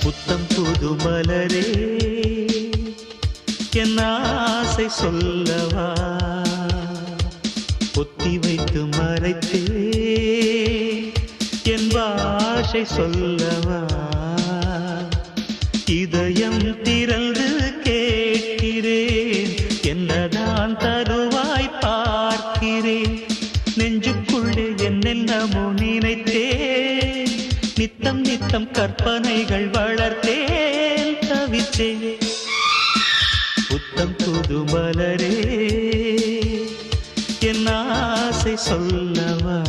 புத்தம் புது மலரே என் ஆசை சொல்லவா பொத்தி வைத்து மறைத்தே என் பாஷை சொல்லவா இதயம் திறந்து கேட்கிறேன் என்னதான் தருவாய் பார்க்கிறேன் நெஞ்சுக்குள்ளே என்னென்னமோ நினைத்தேன் நித்தம் நித்தம் கற்பனைகள் வளர்த்தேன் தவித்தேன் புத்தம் புது மலரே என் ஆசை சொல்லவா